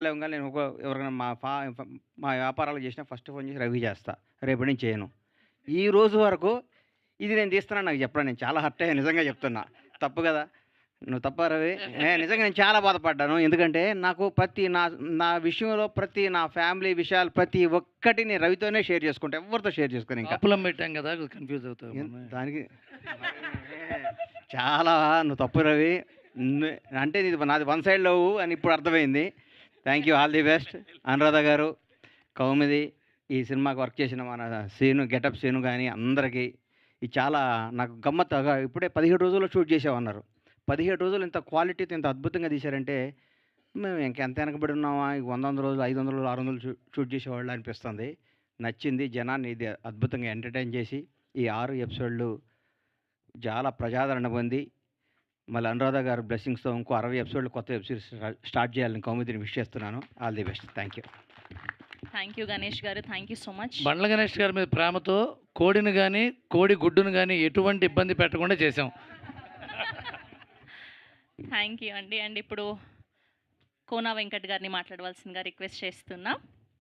లేవంగానే నేను ఎవరికైనా మా వ్యాపారాలు చేసినా ఫస్ట్ ఫోన్ చేసి రవికి చేస్తా. రేపటి నుంచి చేయను. ఈ రోజు వరకు ఇది నేను తీస్తున్నాను నాకు చెప్పరా, నేను చాలా హర్ట్ అయ్యాను నిజంగా చెప్తున్నా. తప్పు కదా! నువ్వు తప్పా రవి? నిజంగా నేను చాలా బాధపడ్డాను. ఎందుకంటే నాకు నా నా విషయంలో నా ఫ్యామిలీ విషయాలు ప్రతి ఒక్కటి నేను రవితోనే షేర్ చేసుకుంటా. ఎవరితో షేర్ చేసుకోను ఇంకా. కాపులం పెట్టాం కదా! కన్‌ఫ్యూజ్ అవుతావు. దానికి చాలా నువ్వు తప్పు రవి. అంటే నాది వన్ సైడ్ లవ్ అని ఇప్పుడు అర్థమైంది. Thank you. All the best. Anuradha గారు, కౌముది, ఈ సినిమాకి వర్క్ చేసిన మన సీను, గెటప్ సీను గాని అందరికీ ఇది చాలా నాకు గమ్మత్తుగా ఇప్పుడే 17 రోజుల్లో షూట్ చేసామన్నారు. 17 రోజులు ఇంత క్వాలిటీతో ఇంత అద్భుతంగా తీశారంటే మేము ఇంకెంత వెనకబడి ఉన్నామా? 100 రోజులు, 500 రోజులు, 600 షూట్ చేసేవాళ్ళు అనిపిస్తుంది. నచ్చింది. జనాన్ని ఇది అద్భుతంగా ఎంటర్‌టైన్ చేసి ఈ 6 ఎపిసోడ్‌లు చాలా ప్రజాదరణ పొంది మళ్ళీ అనురాధ గారి బ్లెస్సింగ్స్‌తో ఇంకో 60 ఎపిసోడ్‌లు కొత్త వెబ్ సిరీస్ స్టార్ట్ చేయాలని కౌముదిని విష్ చేస్తున్నాను. All the best. Thank you. Thank you Ganesh garu. Thank you so much. Bandla Ganesh గారి మీద ప్రేమతో కోడిని గాని, కోడి గుడ్డును గాని ఎటువంటి ఇబ్బంది పెట్టకుండా చేశాం. థ్యాంక్ యూ అండి. అండ్ ఇప్పుడు కోన వెంకట్ గారిని మాట్లాడవలసిందిగా రిక్వెస్ట్ చేస్తున్నా.